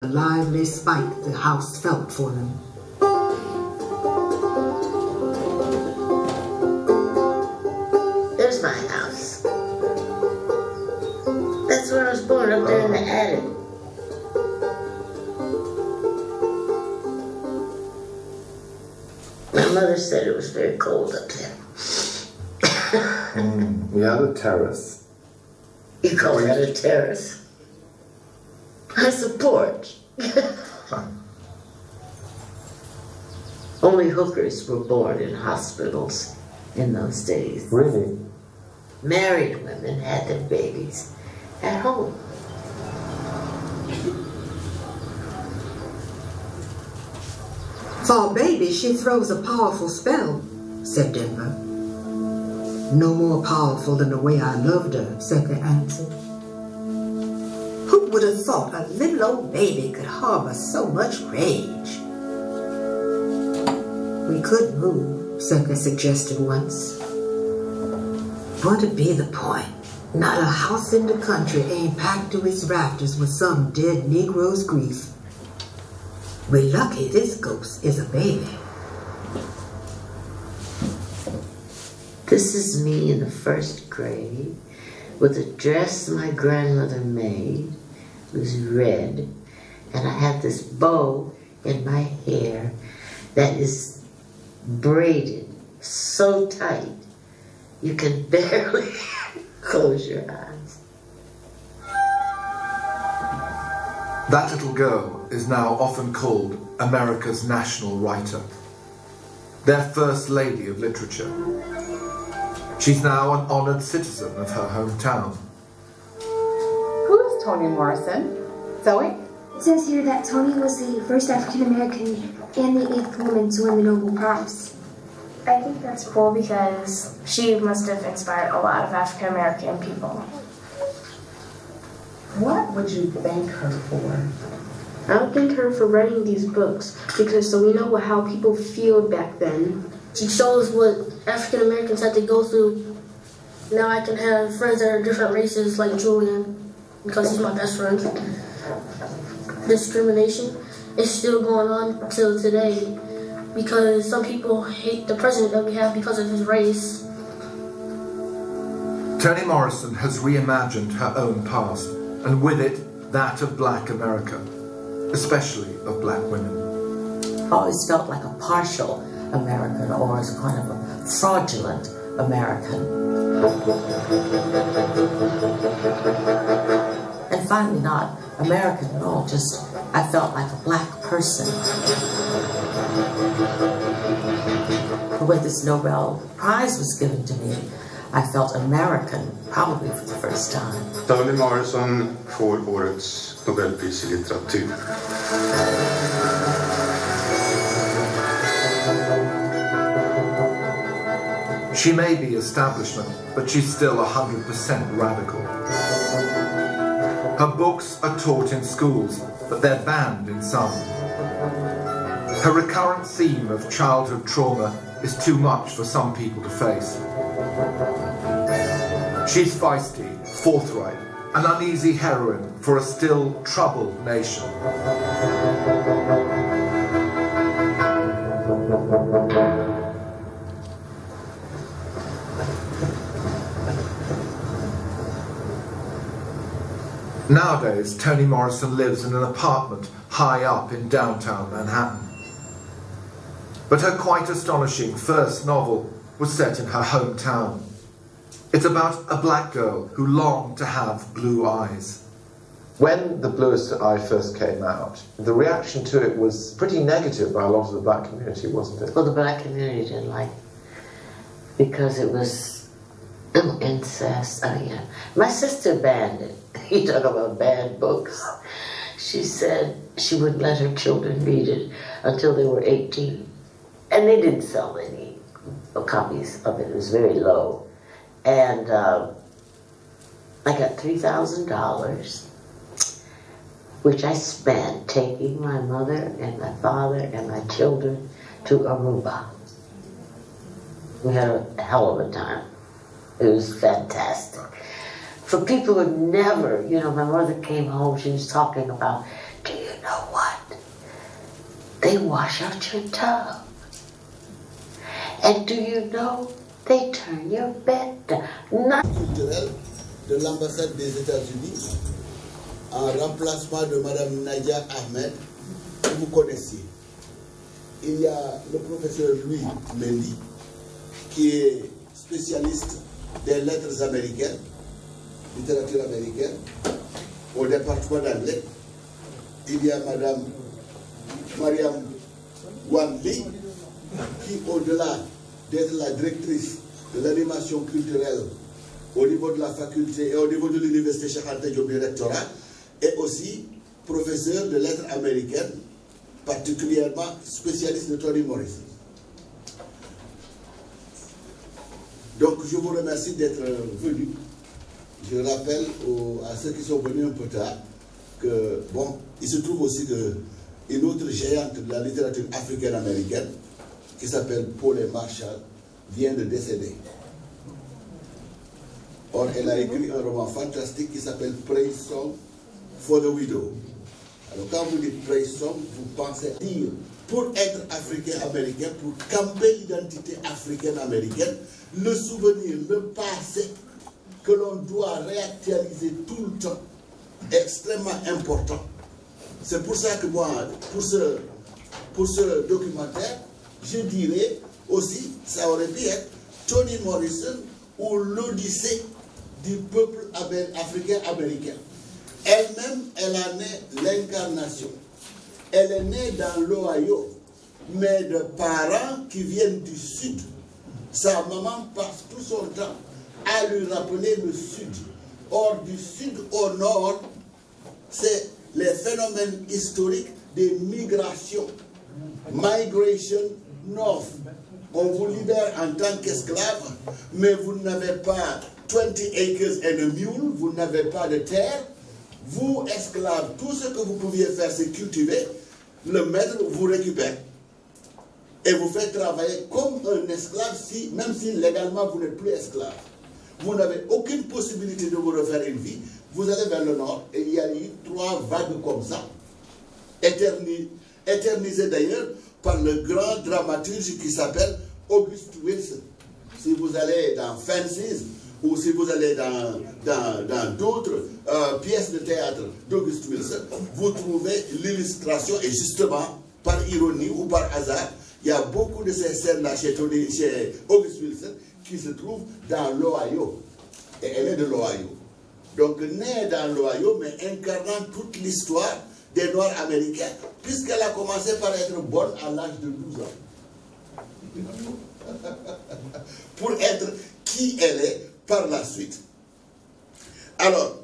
the lively spite the house felt for them. There's my house. That's where I was born, up there in the attic. My mother said it was very cold up there. We had a terrace. You call that a terrace? That's a porch. Only hookers were born in hospitals in those days. Really? Married women had their babies at home. For a baby, she throws a powerful spell, said Denver. No more powerful than the way I loved her, Second answered. Who would have thought a little old baby could harbor so much rage? We could move, Second suggested once. What'd be the point? Not a house in the country ain't packed to its rafters with some dead Negro's grief. We're lucky this ghost is a baby. This is me in the first grade with a dress my grandmother made. It was red, and I had this bow in my hair that is braided so tight you can barely close your eyes. That little girl is now often called America's national writer, their first lady of literature. She's now an honored citizen of her hometown. Who is Toni Morrison? Zoe? It says here that Toni was the first African American and the 8th woman to win the Nobel Prize. I think that's cool because she must have inspired a lot of African American people. What would you thank her for? I would thank her for writing these books because so we know how people feel back then. She shows what African Americans had to go through. Now I can have friends that are different races like Julian because he's my best friend. Discrimination is still going on till today because some people hate the president that we have because of his race. Toni Morrison has reimagined her own past, and with it, that of Black America, especially of Black women. I always felt like a partial American or as kind of a fraudulent American. And finally not American at all, just I felt like a Black person. The way this Nobel Prize was given to me, I felt American, probably for the first time. Toni Morrison får årets Nobelpris i litteratur. She may be establishment, but she's still 100% radical. Her books are taught in schools, but they're banned in some. Her recurrent theme of childhood trauma is too much for some people to face. She's feisty, forthright, an uneasy heroine for a still troubled nation. Nowadays, Toni Morrison lives in an apartment high up in downtown Manhattan. But her quite astonishing first novel was set in her hometown. It's about a Black girl who longed to have blue eyes. When The Bluest Eye first came out, the reaction to it was pretty negative by a lot of the Black community, wasn't it? Well, the Black community didn't like it because it was incest. My sister banned it. You talk about banned books. She said she wouldn't let her children read it until they were 18. And they didn't sell any copies of it. It was very low. And I got $3,000, which I spent taking my mother and my father and my children to Aruba. We had a hell of a time. It was fantastic. For people who never, my mother came home, she was talking about, do you know they wash out your tub. And do you know, they turn your bed down. Culturel de l'ambassade des États-Unis en remplacement de Madame Nadia Ahmed, que vous connaissiez. Il y a le professeur Louis Mendy, qui est spécialiste des lettres américaines, littérature américaine, au département d'anglais. Il y a Madame Mariam Wanli, qui, au-delà d'être la directrice de l'animation culturelle au niveau de la faculté et au niveau de l'université Cheikh Anta Diop du rectorat, est aussi professeur de lettres américaines, particulièrement spécialiste de Toni Morrison. Donc je vous remercie d'être venus. Je rappelle à ceux qui sont venus un peu tard que, bon, il se trouve aussi qu'une autre géante de la littérature africaine-américaine, qui s'appelle Pauline Marshall, vient de décéder. Or, elle a écrit un roman fantastique qui s'appelle Praise Song for the Widow. Alors, quand vous dites Praise Song, vous pensez à dire, pour être africain-américain, pour camper l'identité africaine-américaine, le souvenir, le passé, que l'on doit réactualiser tout le temps, est extrêmement important. C'est pour ça que moi, pour ce documentaire, je dirais aussi, ça aurait pu être Toni Morrison ou l'Odyssée du peuple africain-américain. Elle-même, elle en est l'incarnation. Elle est née dans l'Ohio, mais de parents qui viennent du Sud. Sa maman passe tout son temps à lui rappeler le Sud. Or, du Sud au Nord, c'est les phénomènes historiques des migrations. Migration North. On vous libère en tant qu'esclave, mais vous n'avez pas 20 acres and a mule, vous n'avez pas de terre. Vous, esclaves, tout ce que vous pouviez faire, c'est cultiver. Le maître vous récupère et vous fait travailler comme un esclave, même si légalement vous n'êtes plus esclave. Vous n'avez aucune possibilité de vous refaire une vie. Vous allez vers le nord et il y a eu 3 vagues comme ça, éternisées d'ailleurs par le grand dramaturge qui s'appelle August Wilson. Si vous allez dans Fences ou si vous allez dans d'autres pièces de théâtre d'August Wilson, vous trouvez l'illustration, et justement, par ironie ou par hasard, il y a beaucoup de ces scènes-là chez August Wilson qui se trouvent dans l'Ohio. Et elle est de l'Ohio. Donc, née dans l'Ohio, mais incarnant toute l'histoire des Noirs américains, puisqu'elle a commencé par être bonne à l'âge de 12 ans. Pour être qui elle est par la suite. Alors,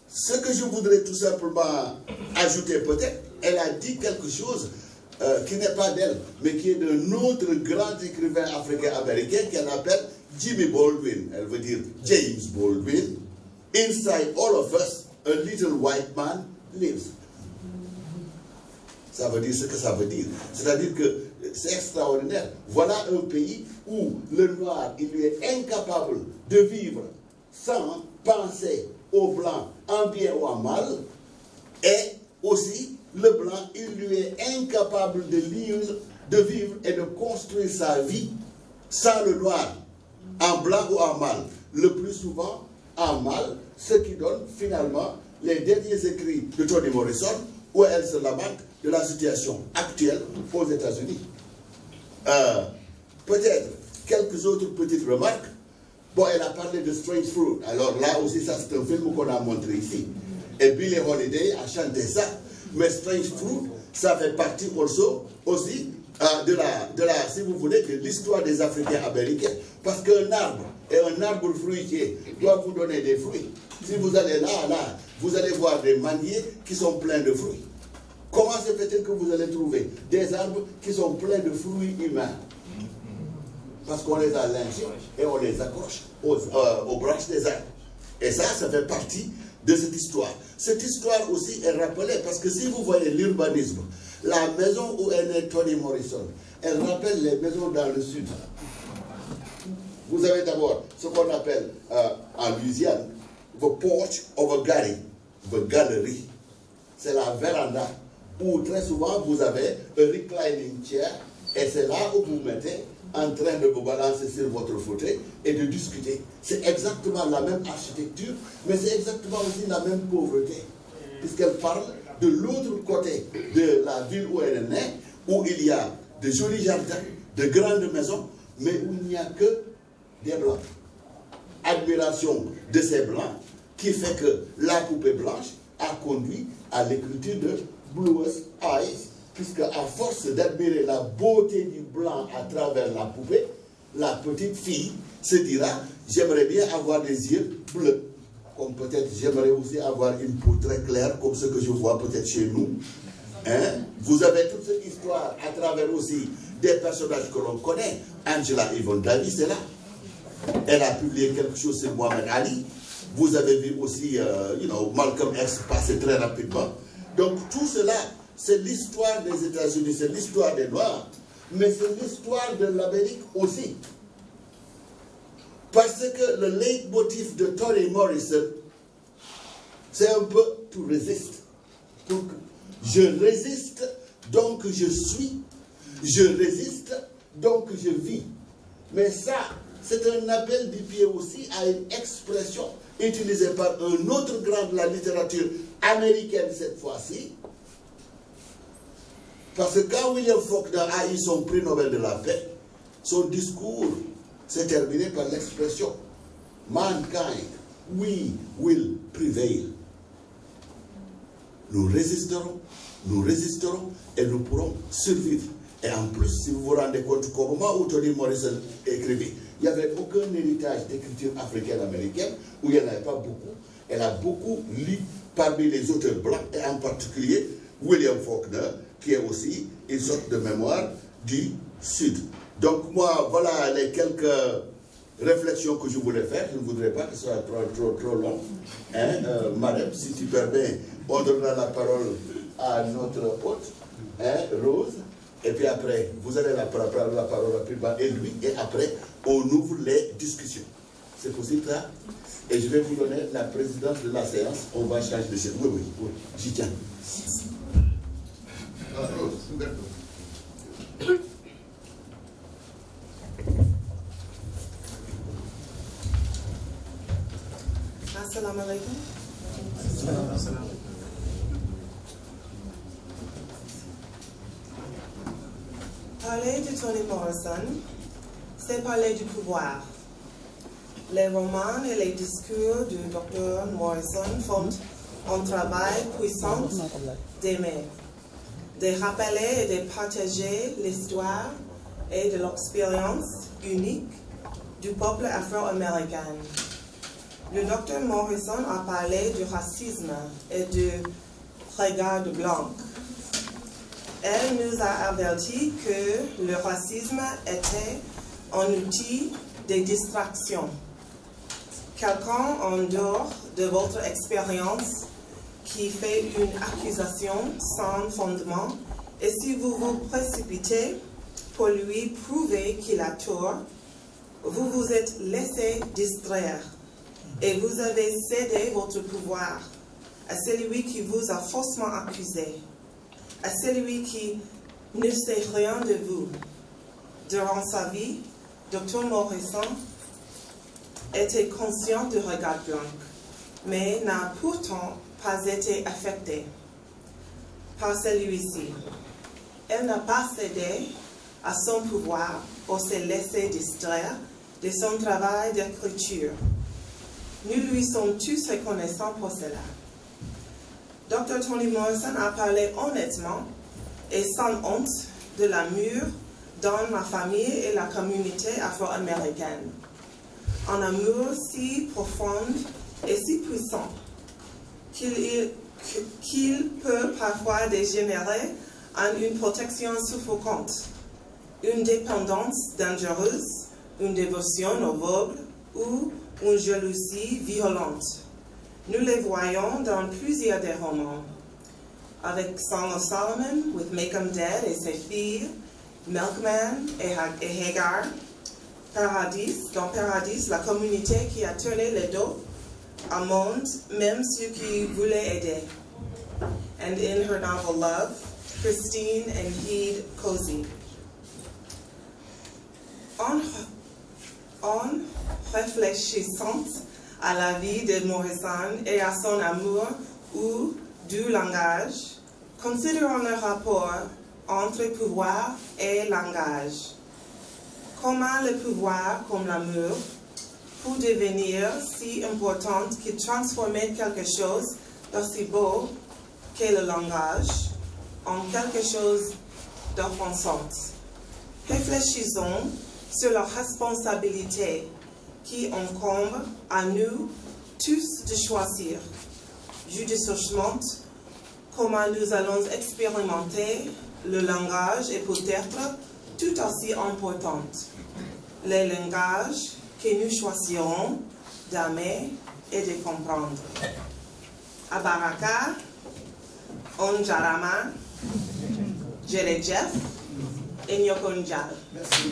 ce que je voudrais tout simplement ajouter peut-être, elle a dit quelque chose qui n'est pas d'elle, mais qui est d'un autre grand écrivain africain-américain qu'elle appelle Jimmy Baldwin. Elle veut dire James Baldwin. Inside all of us, a little white man lives. Ça veut dire ce que ça veut dire. C'est-à-dire que c'est extraordinaire. Voilà un pays où le noir, il lui est incapable de vivre sans penser au blanc en bien ou en mal. Et aussi, le blanc, il lui est incapable de vivre et de construire sa vie sans le noir, en blanc ou en mal. Le plus souvent, en mal, ce qui donne finalement les derniers écrits de Toni Morrison, où elle se lamente de la situation actuelle aux États-Unis. Peut-être quelques autres petites remarques. Bon, elle a parlé de Strange Fruit. Alors là aussi, ça c'est un film qu'on a montré ici. Et Billie Holiday a chanté ça. Mais Strange Fruit, ça fait partie aussi de la, si vous voulez, de l'histoire des Africains américains. Parce qu'un arbre et un arbre fruitier doivent vous donner des fruits. Si vous allez là, vous allez voir des manguiers qui sont pleins de fruits. Comment se fait-il que vous allez trouver des arbres qui sont pleins de fruits humains? Parce qu'on les a lynchés et on les accroche aux branches des arbres. Et ça fait partie de cette histoire. Cette histoire aussi est rappelée parce que si vous voyez l'urbanisme, la maison où est née Toni Morrison, elle rappelle les maisons dans le sud. Vous avez d'abord ce qu'on appelle en Louisiane the porch of a galley, the gallery. C'est la véranda où très souvent vous avez un reclining chair et c'est là où vous mettez en train de vous balancer sur votre fauteuil et de discuter. C'est exactement la même architecture, mais c'est exactement aussi la même pauvreté, puisqu'elle parle de l'autre côté de la ville où elle est née, où il y a de jolis jardins, de grandes maisons, mais où il n'y a que des blancs. Admiration de ces blancs qui fait que la poupée blanche a conduit à l'écriture de Bluest Eyes, puisque à force d'admirer la beauté du blanc à travers la poupée, la petite fille se dira « j'aimerais bien avoir des yeux bleus ». Comme peut-être j'aimerais aussi avoir une peau très claire, comme ce que je vois peut-être chez nous. Hein? Vous avez toute cette histoire à travers aussi des personnages que l'on connaît. Angela Yvonne Davis est là. Elle a publié quelque chose sur Mohamed Ali. Vous avez vu aussi Malcolm X passer très rapidement. Donc tout cela, c'est l'histoire des États-Unis, c'est l'histoire des Noirs, mais c'est l'histoire de l'Amérique aussi. Parce que le leitmotiv de Toni Morrison, c'est un peu « to resist ». Donc, je résiste, donc je suis. Je résiste, donc je vis. Mais ça, c'est un appel du pied aussi à une expression utilisée par un autre grand de la littérature américaine cette fois-ci. Parce que quand William Faulkner a eu son prix Nobel de la paix, son discours s'est terminé par l'expression « Mankind, we will prevail ». Nous résisterons et nous pourrons survivre. Et en plus, si vous vous rendez compte qu'au moment où Toni Morrison écrivait, il n'y avait aucun héritage d'écriture africaine-américaine, où il n'y en avait pas beaucoup. Elle a beaucoup lu parmi les auteurs blancs, et en particulier William Faulkner, qui est aussi une sorte de mémoire du Sud. Donc moi, voilà les quelques réflexions que je voulais faire. Je ne voudrais pas que ce soit trop long. Hein? Madame, si tu permets, on donnera la parole à notre hôte, hein, Rose. Et puis après, vous allez la parole à Priba et lui, et après, on ouvre les discussions. C'est possible ça? Et je vais vous donner la présidence de la séance. On va changer de chaise. Oui, j'y tiens. Assalamu alaikum. Parler de Toni Morrison, c'est parler du pouvoir. Les romans et les discours du Dr. Morrison font un travail puissant d'aimer, de rappeler et de partager l'histoire et de l'expérience unique du peuple afro-américain. Le Dr. Morrison a parlé du racisme et du regard blanc. Elle nous a averti que le racisme était un outil de distraction. Quelqu'un en dehors de votre expérience qui fait une accusation sans fondement, et si vous vous précipitez pour lui prouver qu'il a tort, vous vous êtes laissé distraire et vous avez cédé votre pouvoir à celui qui vous a faussement accusé, à celui qui ne sait rien de vous. Durant sa vie, Dr. Morrison était conscient du regard blanc, mais n'a pourtant pas été affectée par celui-ci. Elle n'a pas cédé à son pouvoir pour se laisser distraire de son travail d'écriture. Nous lui sommes tous reconnaissants pour cela. Dr. Toni Morrison a parlé honnêtement et sans honte de l'amour dans ma famille et la communauté afro-américaine. Un amour si profond et si puissant qu'il peut parfois dégénérer en une protection suffocante, une dépendance dangereuse, une dévotion aveugle ou une jalousie violente. Nous les voyons dans plusieurs des romans, avec Song of Solomon, with Macom Dead et ses filles, Milkman et Hagar, dans Paradis, la communauté qui a tourné le dos au monde, même ceux qui voulaient aider. and in her novel Love, Christine and Heed Cozy. En réfléchissant à la vie de Morrison et à son amour ou du langage, considérons le rapport entre pouvoir et langage. Comment le pouvoir, comme l'amour, peut devenir si important qu'il transforme quelque chose d'aussi beau qu'est le langage en quelque chose d'offensant. Réfléchissons sur la responsabilité qui incombe à nous tous de choisir judicieusement comment nous allons expérimenter le langage est peut-être tout aussi important. Le langage que nous choisirons d'aimer et de comprendre. Abaraka, Onjarama, Jerejef et Nyokonjal. Merci.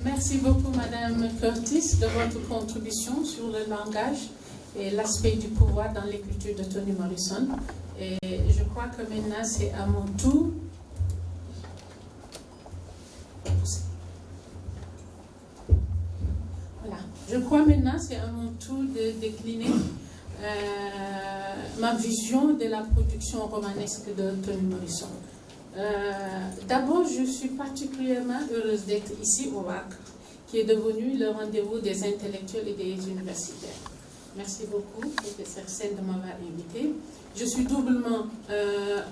Merci beaucoup, Madame Curtis, de votre contribution sur le langage et l'aspect du pouvoir dans l'écriture de Toni Morrison. Et je crois que maintenant, c'est à mon tour. Voilà. Je crois maintenant, c'est à mon tour de décliner ma vision de la production romanesque de Toni Morrison. D'abord, je suis particulièrement heureuse d'être ici au WAC, qui est devenu le rendez-vous des intellectuels et des universitaires. Merci beaucoup, professeur Sen, de m'avoir invité. Je suis doublement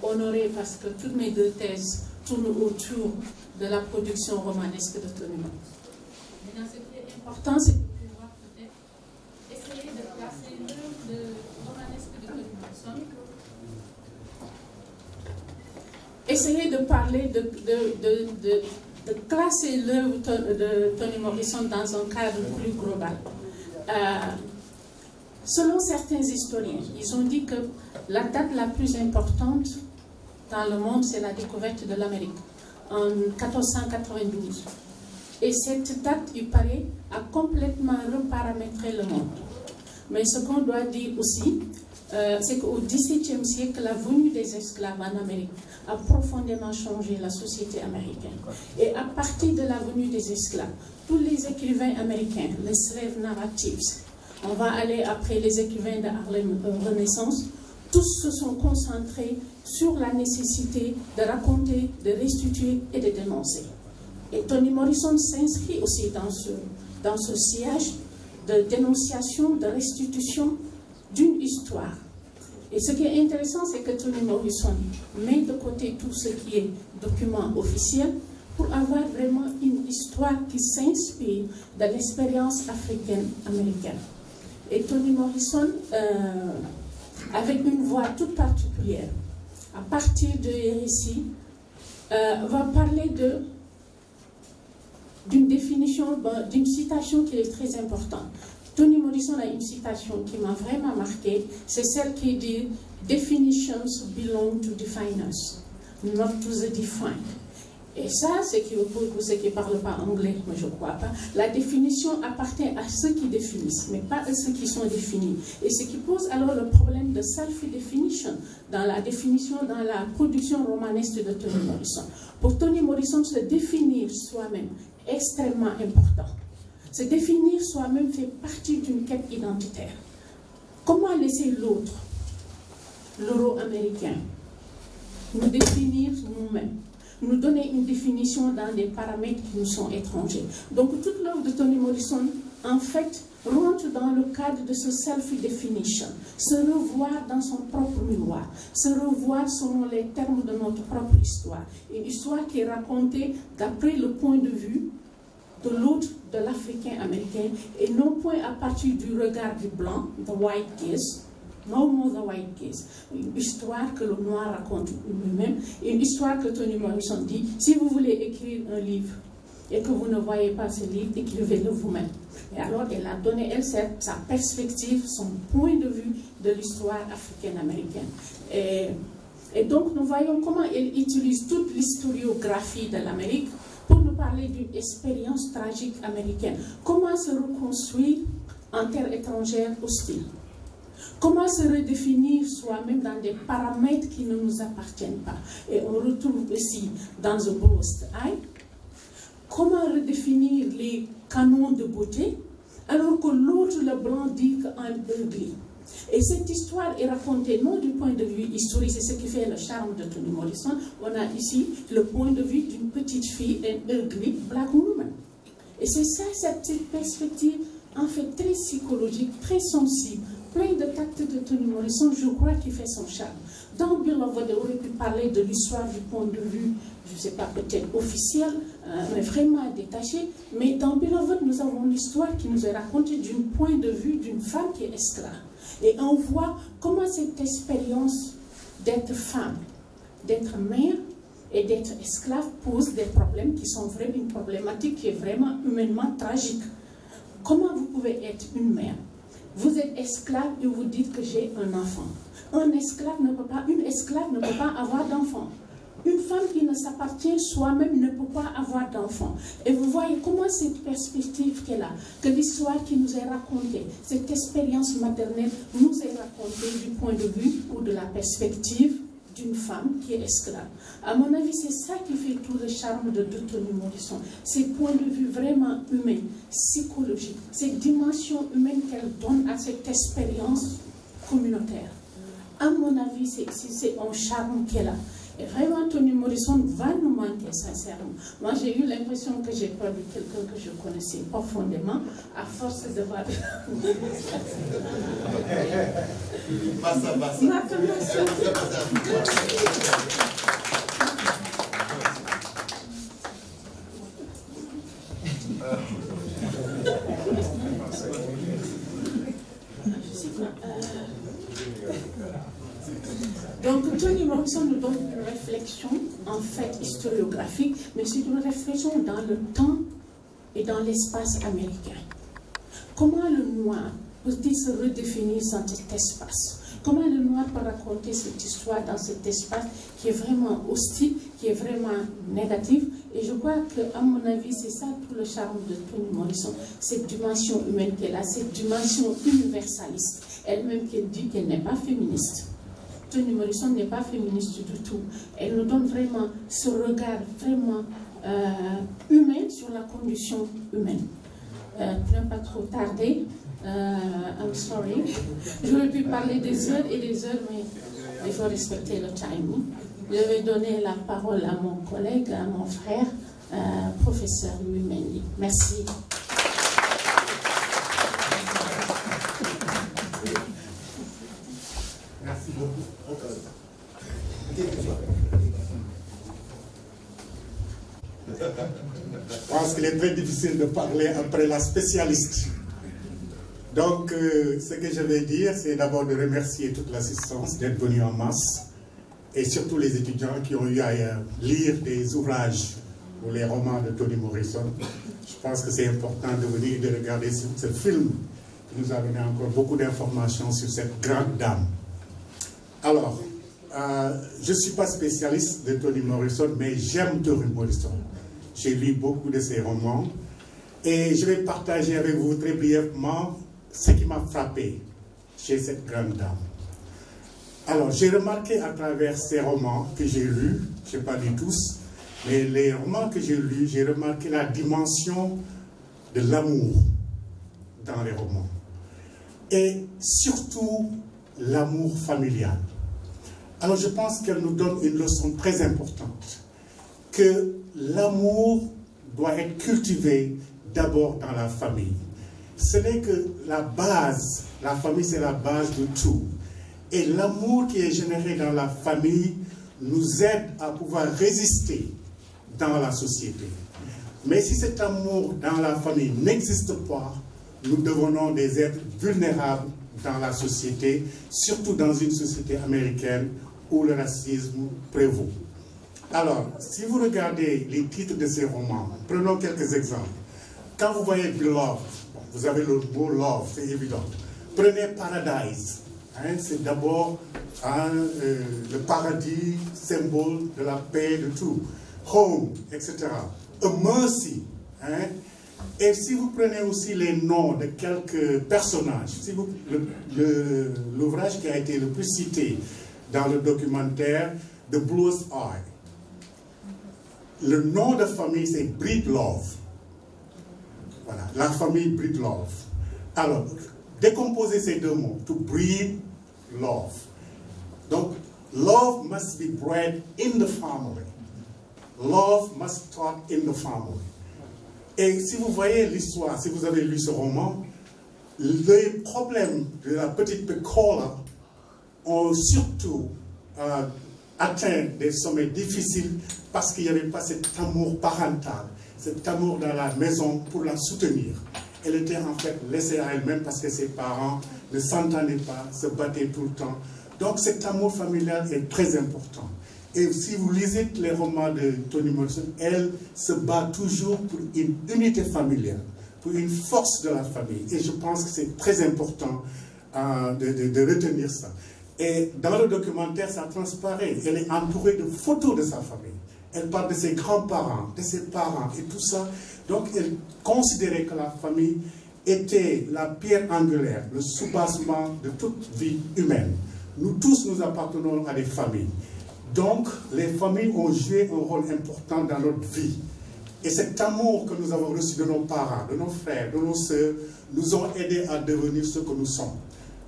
honorée parce que toutes mes deux thèses tournent autour de la production romanesque de Toni Morrison. Maintenant, ce qui est important, c'est de pouvoir peut-être essayer de placer l'œuvre romanesque de Toni Morrison. Essayer de parler, de classer l'œuvre de Toni Morrison dans un cadre plus global. Selon certains historiens, ils ont dit que la date la plus importante dans le monde, c'est la découverte de l'Amérique, en 1492. Et cette date, il paraît, a complètement reparamétré le monde. Mais ce qu'on doit dire aussi, c'est qu'au XVIIe siècle, la venue des esclaves en Amérique a profondément changé la société américaine. Et à partir de la venue des esclaves, tous les écrivains américains, les slave narratives, on va aller après les écrivains de Harlem Renaissance, tous se sont concentrés sur la nécessité de raconter, de restituer et de dénoncer. Et Toni Morrison s'inscrit aussi dans ce sillage de dénonciation, de restitution d'une histoire. Et ce qui est intéressant, c'est que Toni Morrison met de côté tout ce qui est document officiel pour avoir vraiment une histoire qui s'inspire de l'expérience africaine-américaine. Et Toni Morrison, avec une voix toute particulière, à partir de récits, va parler d'une définition, d'une citation qui est très importante. Toni Morrison a une citation qui m'a vraiment marquée, c'est celle qui dit « Definitions belong to definers, not to the defined ». Et ça, c'est pour ceux qui ne parlent pas anglais, mais je ne crois pas, la définition appartient à ceux qui définissent, mais pas à ceux qui sont définis. Et ce qui pose alors le problème de self-definition dans la définition, dans la production romanesque de Toni Morrison. Pour Toni Morrison, se définir soi-même est extrêmement important. Se définir soi-même fait partie d'une quête identitaire. Comment laisser l'autre, l'euro-américain, nous définir nous-mêmes, nous donner une définition dans des paramètres qui nous sont étrangers. Donc toute l'œuvre de Toni Morrison, en fait, rentre dans le cadre de ce self-definition, se revoir dans son propre miroir, se revoir selon les termes de notre propre histoire. Une histoire qui est racontée d'après le point de vue de l'autre, de l'Africain américain, et non point à partir du regard du blanc, the white gaze, no more the white gaze. Une histoire que le noir raconte lui-même, et une histoire que Toni Morrison dit, si vous voulez écrire un livre et que vous ne voyez pas ce livre, écrivez-le vous-même. Et alors elle a donné, elle, sa perspective, son point de vue de l'histoire africaine-américaine. Et donc nous voyons comment elle utilise toute l'historiographie de l'Amérique pour nous parler d'une expérience tragique américaine. Comment se reconstruire en terre étrangère hostile? Comment se redéfinir soi-même dans des paramètres qui ne nous appartiennent pas? Et on retrouve aussi dans The Bruised Eye, comment redéfinir les canons de beauté alors que l'autre, le blanc, dit qu'un ugly. Et cette histoire est racontée non du point de vue historique, c'est ce qui fait le charme de Toni Morrison. On a ici le point de vue d'une petite fille, un ugly black woman. Et c'est ça, cette petite perspective, en fait, très psychologique, très sensible, plein de tact de Toni Morrison, je crois qu'il fait son charme. Dans Beloved, on aurait pu parler de l'histoire du point de vue, je ne sais pas, peut-être officiel, mais vraiment détaché. Mais dans Beloved, nous avons l'histoire qui nous est racontée d'un point de vue d'une femme qui est esclave. Et on voit comment cette expérience d'être femme, d'être mère et d'être esclave pose des problèmes qui sont vraiment une problématique qui est vraiment humainement tragique. Comment vous pouvez être une mère? Vous êtes esclave et vous dites que j'ai un enfant. Une esclave ne peut pas avoir d'enfant. Une femme qui ne s'appartient soi-même ne peut pas avoir d'enfant. Et vous voyez comment cette perspective qu'elle a, que l'histoire qui nous est racontée, cette expérience maternelle nous est racontée du point de vue ou de la perspective d'une femme qui est esclave. À mon avis, c'est ça qui fait tout le charme de Toni Morrison. Ces points de vue vraiment humains, psychologiques, cette dimension humaine qu'elle donne à cette expérience communautaire. À mon avis, c'est un charme qu'elle a. Et vraiment, Toni Morrison va nous manquer, sincèrement. Moi, j'ai eu l'impression que j'ai perdu quelqu'un que je connaissais profondément, à force de voir... Donc, Toni Morrison nous donne une réflexion, en fait, historiographique, mais c'est une réflexion dans le temps et dans l'espace américain. Comment le noir peut-il se redéfinir dans cet espace? Comment le noir peut raconter cette histoire dans cet espace qui est vraiment hostile, qui est vraiment négatif? Et je crois qu'à mon avis, c'est ça tout le charme de Toni Morrison, cette dimension humaine qu'elle a, cette dimension universaliste. Elle-même qui dit qu'elle n'est pas féministe. Toni Morrison n'est pas féministe du tout. Elle nous donne vraiment ce regard vraiment humain sur la condition humaine. Pour ne pas trop tarder, I'm sorry, j'aurais pu parler des heures et des heures, mais il faut respecter le timing. Je vais donner la parole à mon collègue, à mon frère, professeur Louis Mendy. Merci. Merci beaucoup. Je pense qu'il est très difficile de parler après la spécialiste. Donc, ce que je vais dire, c'est d'abord de remercier toute l'assistance d'être venue en masse et surtout les étudiants qui ont eu à lire des ouvrages ou les romans de Toni Morrison. Je pense que c'est important de venir et de regarder ce film qui nous a donné encore beaucoup d'informations sur cette grande dame. Alors, je ne suis pas spécialiste de Toni Morrison, mais j'aime Toni Morrison. J'ai lu beaucoup de ses romans et je vais partager avec vous très brièvement ce qui m'a frappé chez cette grande dame. Alors, j'ai remarqué à travers ces romans que j'ai lus, je n'ai pas lu tous, mais les romans que j'ai lus, j'ai remarqué la dimension de l'amour dans les romans. Et surtout, l'amour familial. Alors, je pense qu'elle nous donne une leçon très importante, que l'amour doit être cultivé d'abord dans la famille. Ce n'est que la base, la famille c'est la base de tout. Et l'amour qui est généré dans la famille nous aide à pouvoir résister dans la société. Mais si cet amour dans la famille n'existe pas, nous devenons des êtres vulnérables dans la société, surtout dans une société américaine où le racisme prévaut. Alors, si vous regardez les titres de ces romans, prenons quelques exemples. Quand vous voyez Beloved, vous avez le mot love, c'est évident. Prenez Paradise, c'est d'abord le paradis, symbole de la paix, de tout. Home, etc. a mercy. Hein? Et si vous prenez aussi les noms de quelques personnages, si l'ouvrage qui a été le plus cité dans le documentaire, The Bluest Eye, le nom de famille c'est Breedlove. Voilà, la famille Breedlove. Alors, décomposer ces deux mots, to breed love. Donc, love must be bred in the family. Love must start in the family. Et si vous voyez l'histoire, si vous avez lu ce roman, les problèmes de la petite Pecola ont surtout atteint des sommets difficiles parce qu'il n'y avait pas cet amour parental, cet amour dans la maison pour la soutenir. Elle était en fait laissée à elle-même parce que ses parents ne s'entendaient pas, se battaient tout le temps. Donc cet amour familial est très important. Et si vous lisez les romans de Toni Morrison, elle se bat toujours pour une unité familiale, pour une force de la famille. Et je pense que c'est très important de retenir ça. Et dans le documentaire, ça transparaît. Elle est entourée de photos de sa famille. Elle parle de ses grands-parents, de ses parents et tout ça. Donc elle considérait que la famille était la pierre angulaire, le soubassement de toute vie humaine. Nous tous, nous appartenons à des familles. Donc, les familles ont joué un rôle important dans notre vie. Et cet amour que nous avons reçu de nos parents, de nos frères, de nos sœurs, nous ont aidés à devenir ce que nous sommes.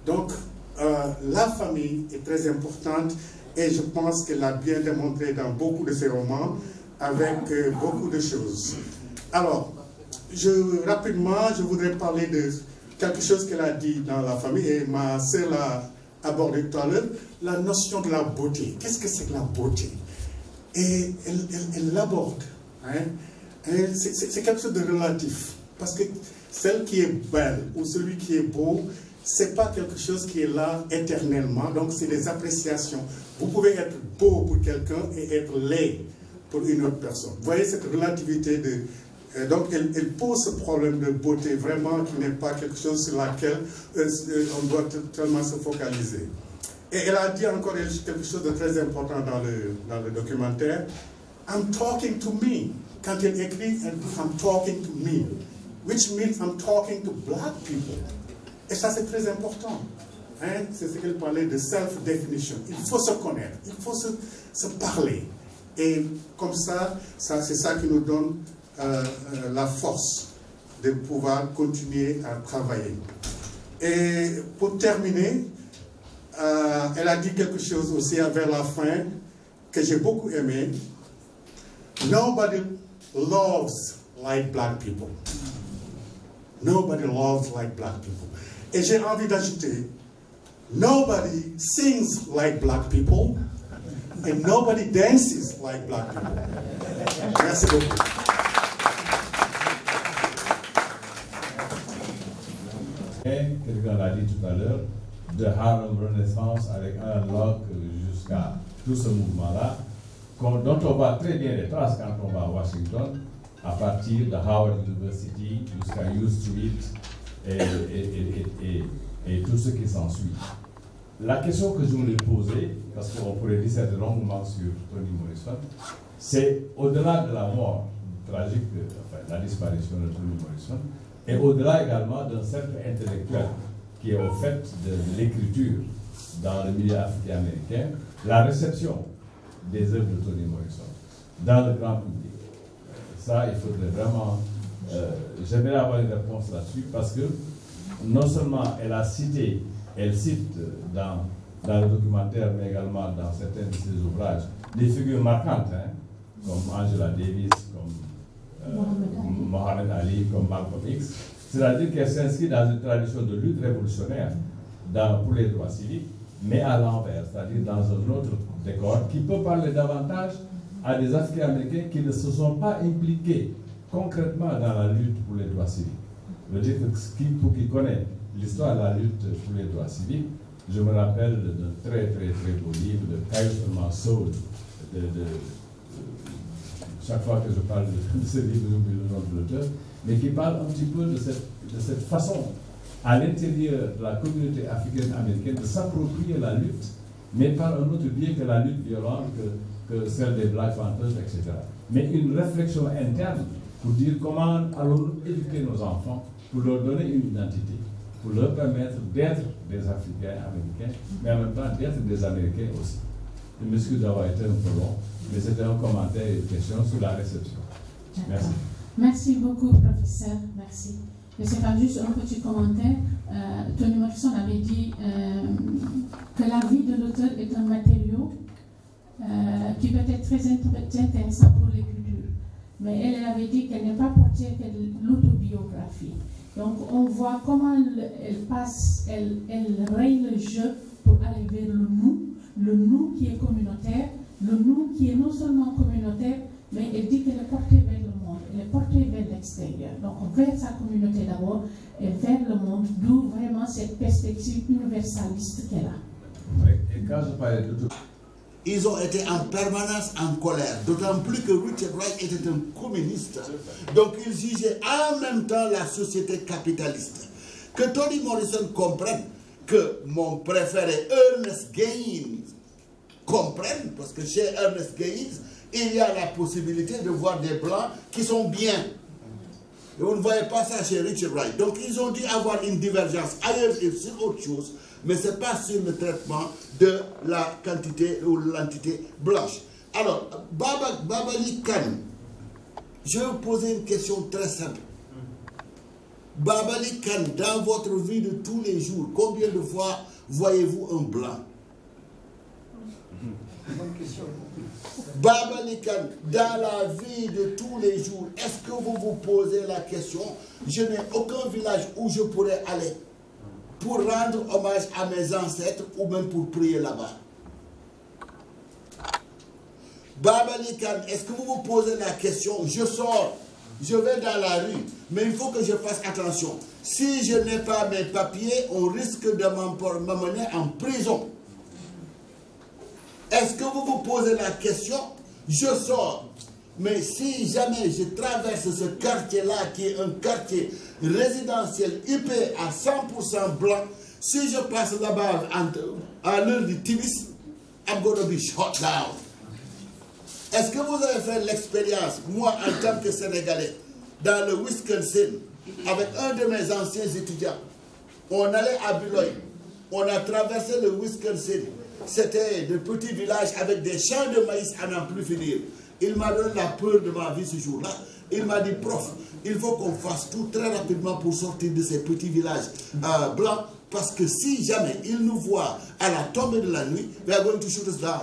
Donc, la famille est très importante et je pense qu'elle l'a bien démontré dans beaucoup de ses romans avec beaucoup de choses. Alors, rapidement, je voudrais parler de quelque chose qu'elle a dit dans la famille et ma sœur l'a abordé tout à l'heure, la notion de la beauté. Qu'est-ce que c'est que la beauté? Et elle l'aborde. Hein? C'est quelque chose de relatif. Parce que celle qui est belle ou celui qui est beau, c'est pas quelque chose qui est là éternellement. Donc c'est des appréciations. Vous pouvez être beau pour quelqu'un et être laid pour une autre personne. Vous voyez cette relativité de... Donc elle pose ce problème de beauté vraiment qui n'est pas quelque chose sur laquelle on doit tellement se focaliser. Et elle a dit encore quelque chose de très important dans le documentaire. I'm talking to me. Quand elle écrit, elle dit I'm talking to me, which means I'm talking to black people. Et ça c'est très important. Hein? C'est ce qu'elle parlait de self-definition. Il faut se connaître, il faut se parler. Et comme ça c'est ça qui nous donne la force de pouvoir continuer à travailler. Et pour terminer, elle a dit quelque chose aussi vers la fin que j'ai beaucoup aimé. Nobody loves like black people. Nobody loves like black people. Et j'ai envie d'ajouter, nobody sings like black people and nobody dances like black people. Merci beaucoup. Quelqu'un l'a dit tout à l'heure, de Harlem Renaissance avec Alan Locke jusqu'à tout ce mouvement-là, dont on voit très bien les traces quand on va à Washington, à partir de Howard University jusqu'à U Street et tout ce qui s'ensuit. La question que je voulais poser, parce qu'on pourrait disserter longuement sur Toni Morrison, c'est au-delà de la mort tragique, la disparition de Toni Morrison, et au-delà également d'un cercle intellectuel qui est au fait de l'écriture dans le milieu africain-américain, la réception des œuvres de Toni Morrison dans le grand public. Ça, il faudrait vraiment... j'aimerais avoir une réponse là-dessus parce que non seulement elle cite dans le documentaire, mais également dans certains de ses ouvrages, des figures marquantes, hein, comme Angela Davis, comme Mohamed Ali, comme Malcolm X. C'est-à-dire qu'elle s'inscrit dans une tradition de lutte révolutionnaire pour les droits civiques, mais à l'envers, c'est-à-dire dans un autre décor qui peut parler davantage à des Africains-Américains qui ne se sont pas impliqués concrètement dans la lutte pour les droits civiques. Je veux dire que pour qui connaît l'histoire de la lutte pour les droits civiques, je me rappelle d'un très très très beau livre de Caius Mansour. Chaque fois que je parle de ce livre, j'oublie le nom de l'auteur, mais qui parle un petit peu de cette façon, à l'intérieur de la communauté africaine-américaine, de s'approprier la lutte, mais par un autre biais que la lutte violente, que celle des Black Panthers, etc. mais une réflexion interne pour dire comment allons-nous éduquer nos enfants, pour leur donner une identité, pour leur permettre d'être des Africains américains, mais en même temps d'être des Américains aussi. Je m'excuse d'avoir été un peu long, mais c'était un commentaire et une question sur la réception. Merci. Merci beaucoup, professeur. Merci. Je sais pas, juste un petit commentaire. Toni Morrison avait dit que la vie de l'auteur est un matériau qui peut être très intéressant pour l'écriture. Mais elle avait dit qu'elle n'est pas portée que de l'autobiographie. Donc on voit comment elle passe, elle règne le jeu pour aller vers le nous qui est communautaire, le nous qui est non seulement communautaire, mais elle dit qu'elle est portée vers le monde, elle est portée vers l'extérieur. Donc vers sa communauté d'abord et vers le monde, d'où vraiment cette perspective universaliste qu'elle a. Et quand je parlais de tout... Ils ont été en permanence en colère, d'autant plus que Richard Wright était un communiste. Donc il jugeait en même temps la société capitaliste. Que Toni Morrison comprenne que mon préféré Ernest Gaines comprenne, parce que chez Ernest Gaines, il y a la possibilité de voir des blancs qui sont bien. Et on ne voyait pas ça chez Richard Wright. Donc ils ont dû avoir une divergence ailleurs et sur autre chose, mais ce n'est pas sur le traitement de la quantité ou l'entité blanche. Alors, Babali Khan, je vais vous poser une question très simple. Babali Khan, dans votre vie de tous les jours, combien de fois voyez-vous un blanc? Babali Khan, dans la vie de tous les jours, est-ce que vous vous posez la question, je n'ai aucun village où je pourrais aller pour rendre hommage à mes ancêtres ou même pour prier là-bas? Babali Khan, est-ce que vous vous posez la question, je sors, je vais dans la rue, mais il faut que je fasse attention. Si je n'ai pas mes papiers, on risque de m'amener en prison. Est-ce que vous vous posez la question, je sors, mais si jamais je traverse ce quartier-là, qui est un quartier résidentiel huppé à 100% blanc, si je passe là-bas à l'heure du timis, I'm going to be shot down. Est-ce que vous avez fait l'expérience, moi en tant que Sénégalais, dans le Wisconsin, avec un de mes anciens étudiants, on allait à Buloy, on a traversé le Wisconsin, c'était de petits villages avec des champs de maïs à n'en plus finir. Il m'a donné la peur de ma vie ce jour-là. Il m'a dit, prof, il faut qu'on fasse tout très rapidement pour sortir de ces petits villages blancs, parce que si jamais ils nous voient à la tombée de la nuit, they are going to shoot us down.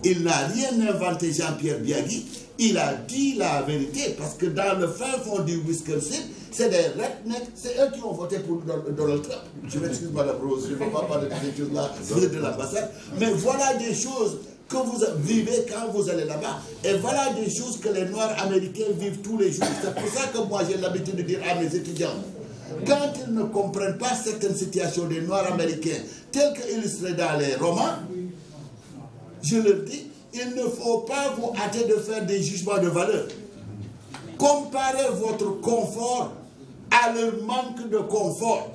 Il n'a rien inventé, Jean-Pierre Biagui. Il a dit la vérité, parce que dans le fin fond du Wisconsin, c'est des rednecks, c'est eux qui ont voté pour Donald Trump. Je m'excuse, Madame Rose, je ne vais pas parler de ces choses-là, vous êtes de l'ambassade. Mais voilà des choses que vous vivez quand vous allez là-bas. Et voilà des choses que les Noirs américains vivent tous les jours. C'est pour ça que moi j'ai l'habitude de dire à mes étudiants, quand ils ne comprennent pas certaines situations des Noirs américains, telles qu'illustrées dans les romans, je leur dis, il ne faut pas vous hâter de faire des jugements de valeur. Comparez votre confort à leur manque de confort.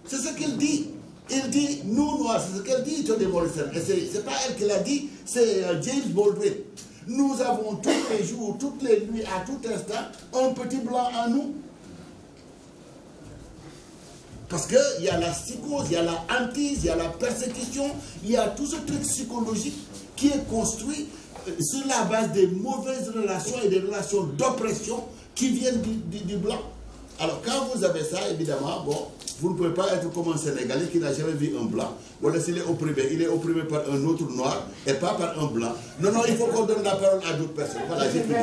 C'est ce qu'il dit. Il dit, nous noirs, c'est ce qu'elle dit, Toni Morrison. Et ce n'est pas elle qui l'a dit, c'est James Baldwin. Nous avons tous les jours, toutes les nuits, à tout instant, un petit blanc en nous. Parce qu'il y a la psychose, il y a la hantise, il y a la persécution, il y a tout ce truc psychologique qui est construit sur la base des mauvaises relations et des relations d'oppression qui viennent du blanc. Alors quand vous avez ça, évidemment, bon, vous ne pouvez pas être comme un Sénégalais qui n'a jamais vu un blanc. Voilà, s'il est opprimé par un autre noir et pas par un blanc. Non, non, il faut qu'on donne la parole à d'autres personnes. Voilà, j'ai fini.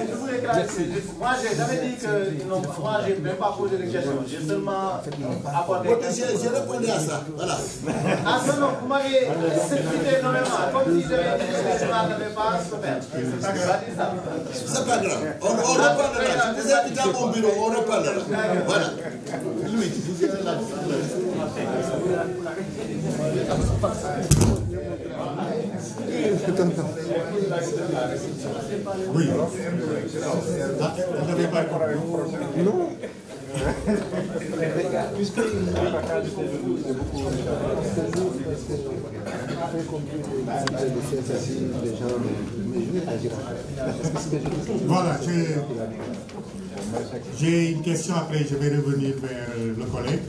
Moi, j'ai jamais dit que... Non, moi, je n'ai même pas posé de questions. J'ai seulement apporté... J'ai répondu à ça. Voilà. Ah non, non, vous m'avez cité énormément. Comme si j'avais dit que je n'avais pas à se faire. C'est pas grave. On reparlera. Je vous invite à mon bureau, on reparlera. Voilà. Louis, vous êtes là. Oui. Non. Voilà, j'ai une question, après je vais revenir vers le collègue.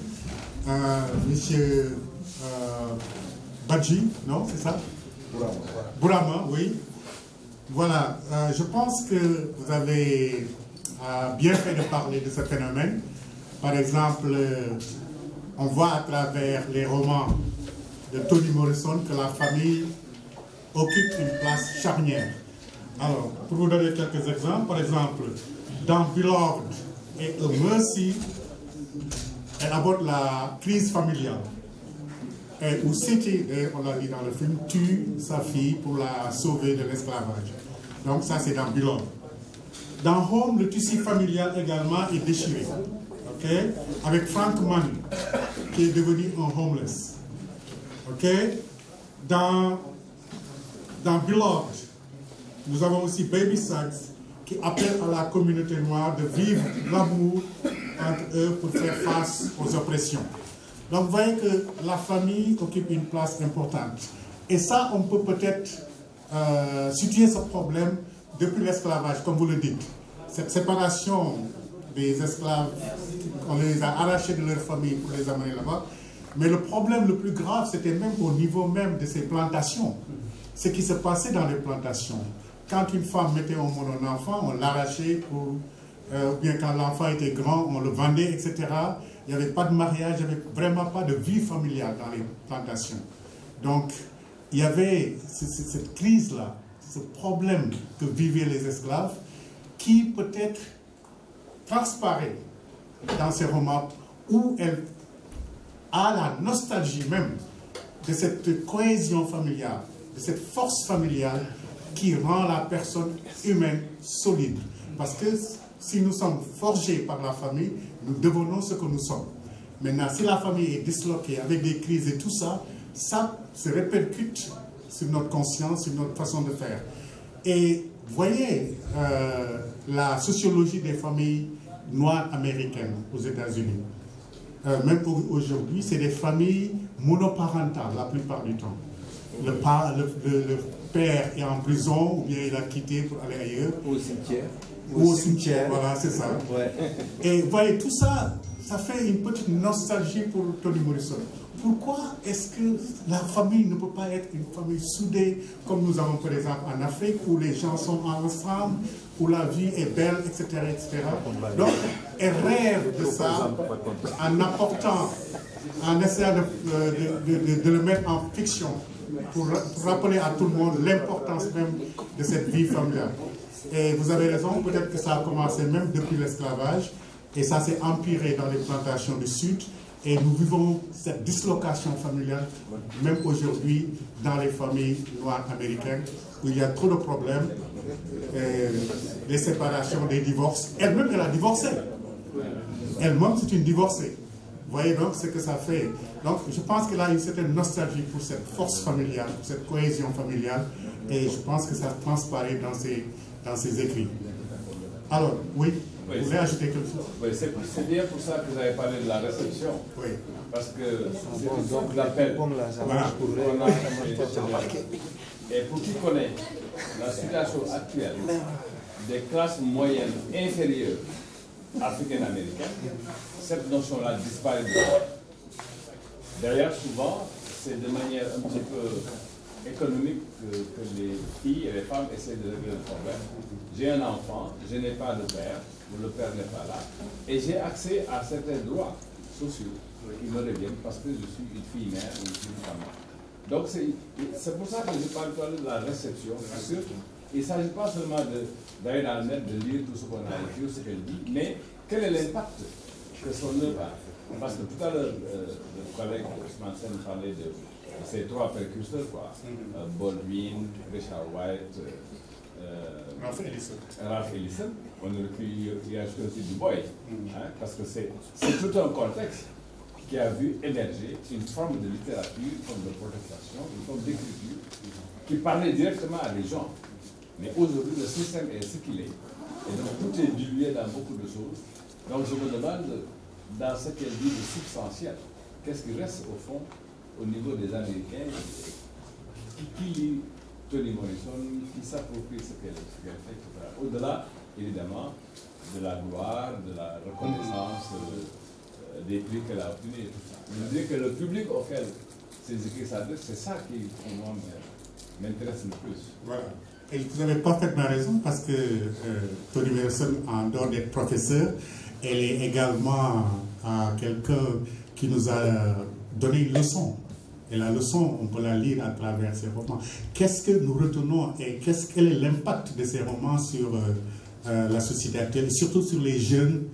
Monsieur Badji, non, c'est ça? Bourama, oui. Voilà, je pense que vous avez bien fait de parler de ce phénomène. Par exemple, on voit à travers les romans de Toni Morrison que la famille occupe une place charnière. Alors, pour vous donner quelques exemples, par exemple, dans Beloved et A Mercy, elle aborde la crise familiale. Et où City, on l'a dit dans le film, tue sa fille pour la sauver de l'esclavage. Donc ça, c'est dans Beloved. Dans Home, le tissu familial également est déchiré. Okay? Avec Frank Mann, qui est devenu un homeless. Okay? Dans Beloved, nous avons aussi Baby Sachs, qui appelle à la communauté noire de vivre l'amour entre eux pour faire face aux oppressions. Donc vous voyez que la famille occupe une place importante. Et ça, on peut peut-être situer ce problème depuis l'esclavage, comme vous le dites. Cette séparation des esclaves, on les a arrachés de leur famille pour les amener là-bas. Mais le problème le plus grave, c'était même au niveau même de ces plantations. Ce qui se passait dans les plantations. Quand une femme mettait au monde un enfant, on l'arrachait ou bien quand l'enfant était grand, on le vendait, etc. Il n'y avait pas de mariage, il n'y avait vraiment pas de vie familiale dans les plantations. Donc, il y avait cette crise-là, ce problème que vivaient les esclaves, qui peut-être transparaît dans ces romans où elle a la nostalgie même de cette cohésion familiale, de cette force familiale qui rend la personne humaine solide. Parce que si nous sommes forgés par la famille, nous devenons ce que nous sommes. Maintenant, si la famille est disloquée avec des crises et tout ça, ça se répercute sur notre conscience, sur notre façon de faire. Et voyez la sociologie des familles noires américaines aux États-Unis. Même aujourd'hui, c'est des familles monoparentales la plupart du temps. Le père est en prison ou bien il a quitté pour aller ailleurs. Ou au cimetière. Ou au cimetière, voilà, c'est ça. Ouais. Et vous voyez, tout ça, ça fait une petite nostalgie pour Toni Morrison. Pourquoi est-ce que la famille ne peut pas être une famille soudée, comme nous avons par exemple en Afrique, où les gens sont ensemble, où la vie est belle, etc. etc. Donc, elle rêve de ça en apportant, en essayant de le mettre en fiction, pour rappeler à tout le monde l'importance même de cette vie familiale. Et vous avez raison, peut-être que ça a commencé même depuis l'esclavage, et ça s'est empiré dans les plantations du Sud, et nous vivons cette dislocation familiale, même aujourd'hui, dans les familles noires américaines, où il y a trop de problèmes, des séparations, des divorces. Elle-même, elle a divorcé. Elle-même, c'est une divorcée. Vous voyez donc ce que ça fait. Donc, je pense qu'elle a une certaine nostalgie pour cette force familiale, pour cette cohésion familiale, et je pense que ça transparaît dans ses écrits. Alors, oui, vous voulez ajouter quelque chose? Oui, c'est bien pour ça que vous avez parlé de la réception. Oui. Parce que c'est donc l'appel qu'on a et pour qui connaît la situation actuelle des classes moyennes inférieures africaines-américaines, cette notion-là disparaît de là. D'ailleurs, souvent, c'est de manière un petit peu économique que les filles et les femmes essaient de régler le problème. J'ai un enfant, je n'ai pas de père, ou le père n'est pas là, et j'ai accès à certains droits sociaux qui me reviennent parce que je suis une fille mère ou une fille femme. Donc c'est pour ça que je parle de la réception, parce qu'il ne s'agit pas seulement d'aller dans le net, de lire tout ce qu'on a écrit, ce qu'elle dit, mais quel est l'impact que son œuvre a. Parce que tout à l'heure, le collègue Ousmane Sène parlait de ces trois précurseurs, quoi. Baldwin, Richard White, Ralph Ellison. On aurait pu y ajouter aussi Du Bois, hein, parce que c'est tout un contexte qui a vu émerger une forme de littérature, une forme de protestation, une forme d'écriture, qui parlait directement à des gens. Mais aujourd'hui, le système est ce qu'il est. Et donc tout est dilué dans beaucoup de choses. Donc je me demande, dans ce qu'elle dit de substantiel, qu'est-ce qui reste au fond au niveau des Américains qui lit Toni Morrison, qui s'approprie ce qu'elle fait, etc. Au-delà, évidemment, de la gloire, de la reconnaissance, des prix qu'elle a obtenus et tout ça. Je dirais que le public auquel ces écrits s'adressent, c'est ça qui, pour moi, m'intéresse le plus. Voilà. Et vous avez parfaitement raison parce que Toni Morrison, en dehors d'être professeur, elle est également quelqu'un qui nous a donné une leçon. Et la leçon, on peut la lire à travers ses romans. Qu'est-ce que nous retenons et quel est l'impact de ces romans sur la société actuelle, et surtout sur les jeunes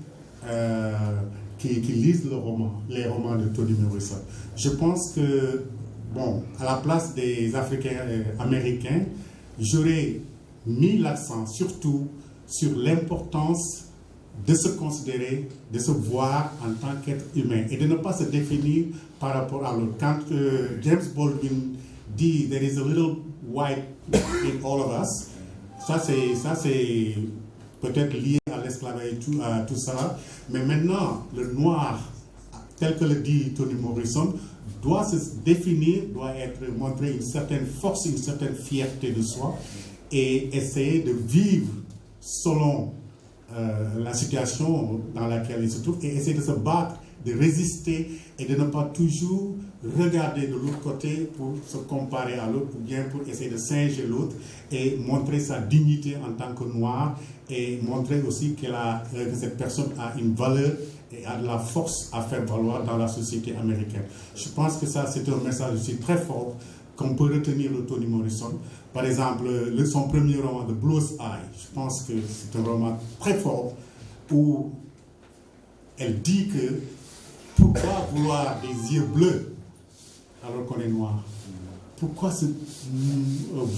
qui lisent les romans de Toni Morrison? Je pense que, bon, à la place des Africains américains, j'aurais mis l'accent surtout sur l'importance de se considérer, de se voir en tant qu'être humain et de ne pas se définir par rapport à l'autre. Quand James Baldwin dit « There is a little white in all of us », ça c'est peut-être lié à l'esclavage et à tout ça, mais maintenant, le noir, tel que le dit Toni Morrison, doit se définir, doit montrer une certaine force, une certaine fierté de soi et essayer de vivre selon la situation dans laquelle il se trouve et essayer de se battre, de résister et de ne pas toujours regarder de l'autre côté pour se comparer à l'autre ou bien pour essayer de singer l'autre et montrer sa dignité en tant que noir et montrer aussi que cette personne a une valeur et a de la force à faire valoir dans la société américaine. Je pense que ça, c'est un message aussi très fort qu'on peut retenir de Toni Morrison. Par exemple, son premier roman, The Bluest Eye, je pense que c'est un roman très fort où elle dit que pourquoi vouloir des yeux bleus alors qu'on est noir? Pourquoi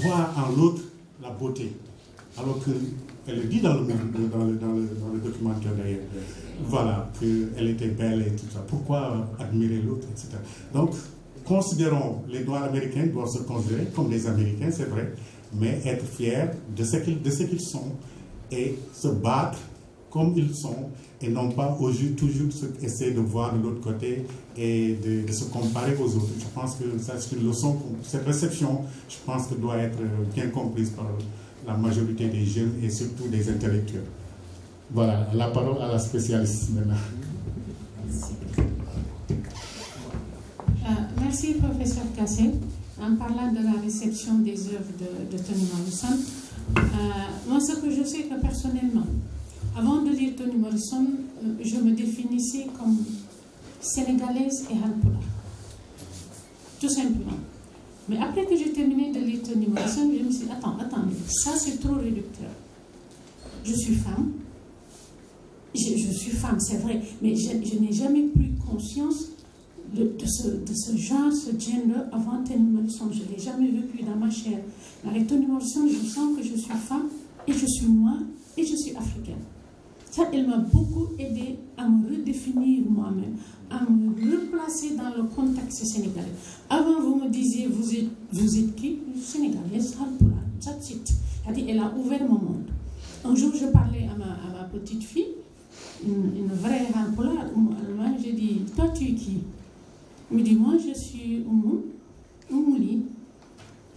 voir en l'autre la beauté? Alors qu'elle le dit dans le documentaire d'ailleurs. Voilà, qu'elle était belle et tout ça. Pourquoi admirer l'autre, etc. Donc, considérons, les Noirs américains doivent se considérer comme des Américains, c'est vrai, mais être fiers de ce qu'ils sont et se battre comme ils sont et non pas toujours essayer de voir de l'autre côté et de se comparer aux autres. Je pense que ça, c'est une leçon, cette réception, je pense que doit être bien comprise par la majorité des jeunes et surtout des intellectuels. Voilà, la parole à la spécialiste maintenant. Merci, professeur Cassé. En parlant de la réception des œuvres de Toni Morrison, moi, ce que je sais que personnellement, avant de lire Toni Morrison, je me définissais comme sénégalaise et halpulaar. Tout simplement. Mais après que j'ai terminé de lire Toni Morrison, je me suis dit, attendez, ça c'est trop réducteur. Je suis femme. Je suis femme, c'est vrai, mais je n'ai jamais pris conscience de ce genre, ce gender avant Toni Morrison. Je ne l'ai jamais vécu dans ma chair. Avec Toni Morrison, je sens que je suis femme et je suis noire et je suis africaine. Ça, elle m'a beaucoup aidé à me redéfinir moi-même, à me replacer dans le contexte sénégalais. Avant, vous me disiez, vous êtes qui? Sénégalaise, halpulaar, that's it. C'est-à-dire, elle a ouvert mon monde. Un jour, je parlais à ma petite fille, une vraie halpulaar, j'ai dit, toi tu es qui? Elle me dit, moi je suis Oumouli.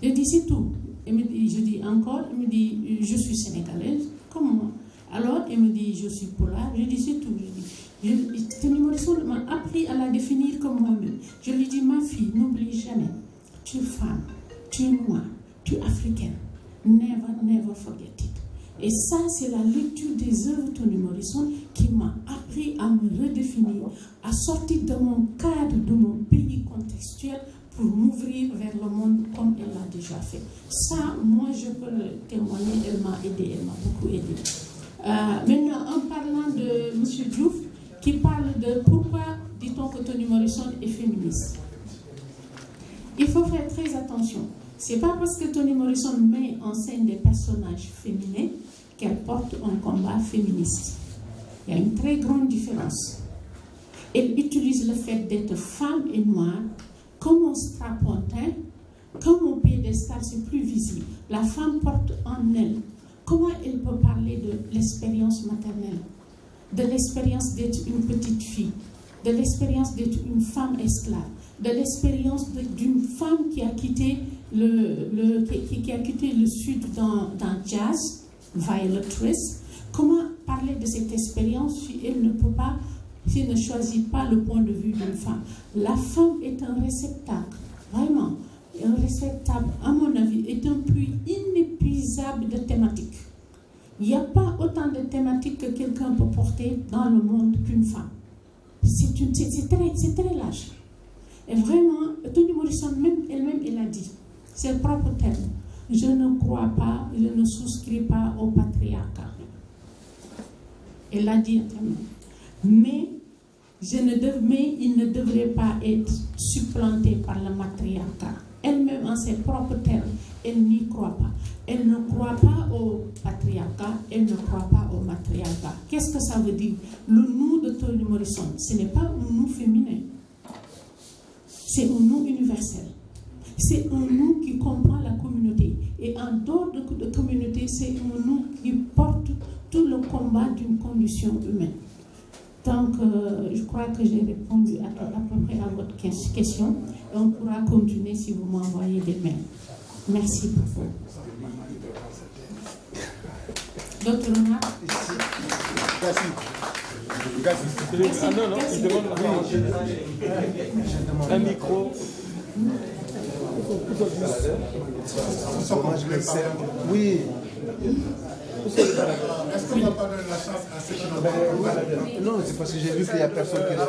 Je dis, c'est tout. Je dis encore, elle me dit, je suis sénégalaise, comme moi. Alors, elle me dit, je suis polaire. Je dis, c'est tout. Toni Morrison m'a appris à la définir comme moi-même. Je lui dis, ma fille, n'oublie jamais, tu es femme, tu es noire, tu es africaine. Never, never forget it. Et ça, c'est la lecture des œuvres de Toni Morrison qui m'a appris à me redéfinir, à sortir de mon cadre, de mon pays contextuel pour m'ouvrir vers le monde comme elle l'a déjà fait. Ça, moi, je peux le témoigner, elle m'a aidé, elle m'a beaucoup aidé. Maintenant, en parlant de M. Diouf, qui parle de pourquoi dit-on que Toni Morrison est féministe. Il faut faire très attention. C'est pas parce que Toni Morrison met en scène des personnages féminins qu'elle porte un combat féministe. Il y a une très grande différence. Elle utilise le fait d'être femme et noire comme un strapontin, comme un piédestal, c'est plus visible. La femme porte en elle. Comment elle peut parler de l'expérience maternelle? de l'expérience d'être une petite fille, de l'expérience d'être une femme esclave, de l'expérience d'une femme qui a quitté qui a quitté le Sud dans jazz, Violet Twist. Comment parler de cette expérience si elle ne peut pas, si elle ne choisit pas le point de vue d'une femme? La femme est un réceptacle, vraiment, un réceptacle, à mon avis, est un puits inépuisable de thématiques. Il n'y a pas autant de thématiques que quelqu'un peut porter dans le monde qu'une femme. C'est très large. Et vraiment, Toni Morrison, elle-même, elle a dit, ses propres termes, je ne crois pas, je ne souscris pas au patriarcat. Elle l'a dit, mais il ne devrait pas être supplanté par le matriarcat. Elle-même, en ses propres termes, elle n'y croit pas. Elle ne croit pas au patriarcat, elle ne croit pas au matriarcat. Qu'est-ce que ça veut dire? Le nous de Toni Morrison, ce n'est pas un nous féminin. C'est un nous universel. C'est un nous qui comprend la communauté. Et en dehors de communauté, c'est un nous qui porte tout le combat d'une condition humaine. Donc, je crois que j'ai répondu à peu près à votre question. Et on pourra continuer si vous m'envoyez des mails. Merci beaucoup. D'autres remarques? Ah non, non, il demande la parole. Un micro. Oui. Est-ce qu'on va pas donner la chance à ceux qui n'ont pas? Non, c'est parce que j'ai vu qu'il n'y a personne qui est là.